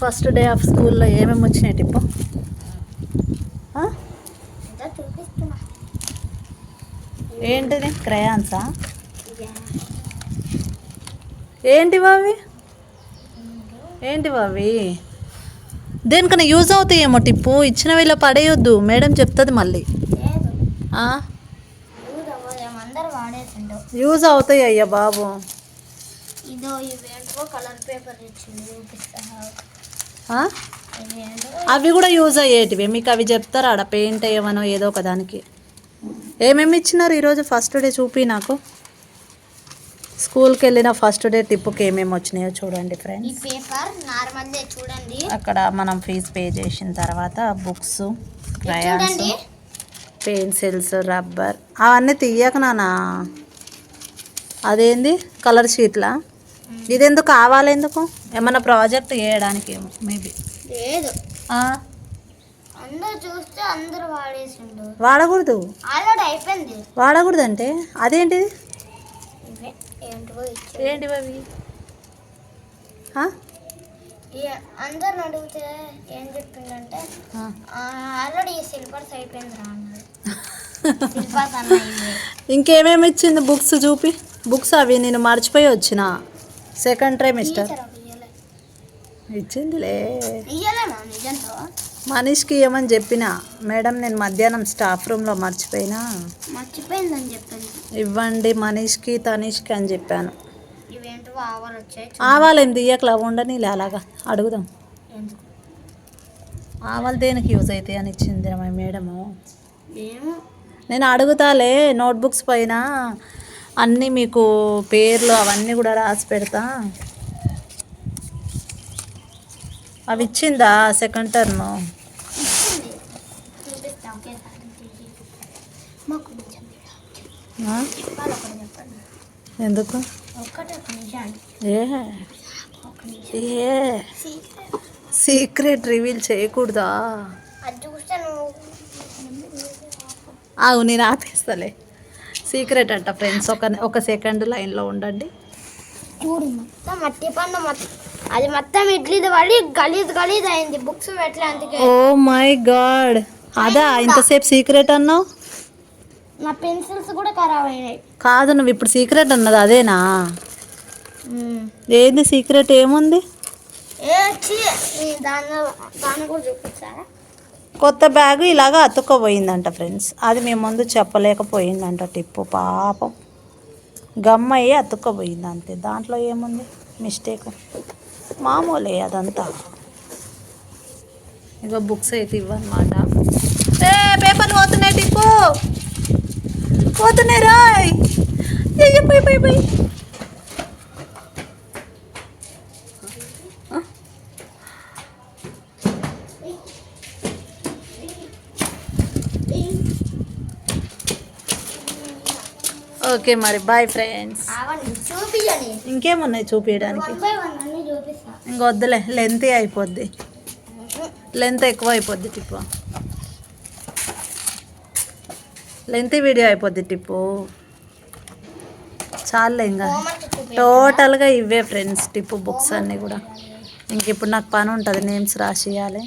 First day of స్కూల్లో ఏమేమి వచ్చినాయి టిప్పు? ఏంటిది? క్రయాన్సా? ఏంటివి అవి? దేనికన్నా యూజ్ అవుతాయేమో టిప్పు. ఇచ్చిన వీళ్ళ పడేయొద్దు, మేడం చెప్తుంది మళ్ళీ. యూజ్ అవుతాయి అయ్యా బాబు. అవి కూడా యూజ్ అయ్యేటివి. మీకు అవి చెప్తారా ఆడ పెయింట్ అయ్యమనో ఏదో ఒక దానికి. ఏమేమి ఇచ్చినారు ఈరోజు ఫస్ట్ డే? చూపి నాకు. స్కూల్కి వెళ్ళిన ఫస్ట్ డే టిప్పుకి ఏమేమి వచ్చినాయో చూడండి ఫ్రెండ్స్. అక్కడ మనం ఫీజు పే చేసిన తర్వాత బుక్స్, క్రయాన్స్, పెన్సిల్స్, రబ్బర్ అవన్నీ తీయక నాన్న. అదేంది కలర్ షీట్లా? ఇదెందుకు కావాలి? ఎందుకు? ఏమన్నా ప్రాజెక్ట్ చేయడానికి మేబీ. వాడకూడదు. వాడకూడదు అంటే అదేంటిది? ఏంటివి అవి? అందరిని అడిగితే ఏం చెప్పిందంటే ఆల్రెడీ సిలబస్ అయిపోయింది రా అన్నది. ఇంకేమేమి ఇచ్చింది? బుక్స్ చూపి. బుక్స్ అవి నేను మర్చిపోయి వచ్చిన సెకండ్ ట్రైమిస్టర్. ఇచ్చిందిలే, మనీష్కి ఇవ్వమని చెప్పిన మేడం. నేను మధ్యాహ్నం స్టాఫ్ రూమ్లో మర్చిపోయిందని చెప్పింది. ఇవ్వండి మనీష్కి, తనీష్కి అని చెప్పాను. ఆవాలు ఏం తీయకలా ఉండని అలాగా అడుగుదాం. ఆవాలు దేనికి యూజ్ అవుతాయి అని ఇచ్చింది మా మేడము. నేను అడుగుతాలే. నోట్బుక్స్ పైన అన్నీ మీకు పేర్లు అవన్నీ కూడా రాసి పెడతా. అవి ఇచ్చిందా సెకండ్ టర్మ్? ఎందుకు? ఏ సీక్రెట్ రివీల్ చేయకూడదా? నేను ఆపేస్తలే. సీక్రెట్ అంట ఫ్రెండ్స్. ఒక సెకండ్ లైన్లో ఉండండి. చూడు మొత్తం మట్టి పండు అది మొత్తం ఇడ్లీది పడి గలీజ్ అయింది. బుక్స్ పెట్టలే అందుకే. ఓ మై గాడ్, అదా ఇంతసేపు సీక్రెట్ అన్నావు? నా పెన్సిల్స్ కూడా ఖరాబ్ అయినాయి. కాదు, నువ్వు ఇప్పుడు సీక్రెట్ అన్నది అదేనా? ఏంది సీక్రెట్? ఏముంది? దాన్ని కూడా చూపిస్తారా? కొత్త బ్యాగ్ ఇలాగా అతుక్కపోయిందంట ఫ్రెండ్స్. అది మేము ముందు చెప్పలేకపోయిందంట టిప్పు. పాపం గమ్మయ్యి అతుక్కపోయింది అంతే. దాంట్లో ఏముంది మిస్టేక్? మామూలే అదంతా. ఇక బుక్స్ అయితే ఇవ్వన్నమాట. పేపర్లు పోతున్నాయి టిప్పు, పోతున్నాయి రాయ్. పోయి ఓకే మరి బాయ్ ఫ్రెండ్స్. ఇంకేమున్నాయి చూపించడానికి? ఇంకొద్దులే, లెంత్ అయిపోద్ది. లెంత్ ఎక్కువ అయిపోద్ది టిప్పు. లెంత్ వీడియో అయిపోద్ది టిప్పు. చాలే ఇంకా టోటల్గా ఇవే ఫ్రెండ్స్ టిప్పు బుక్స్ అన్నీ కూడా. ఇంక ఇప్పుడు నాకు పని ఉంటుంది, నేమ్స్ రాసియాలి.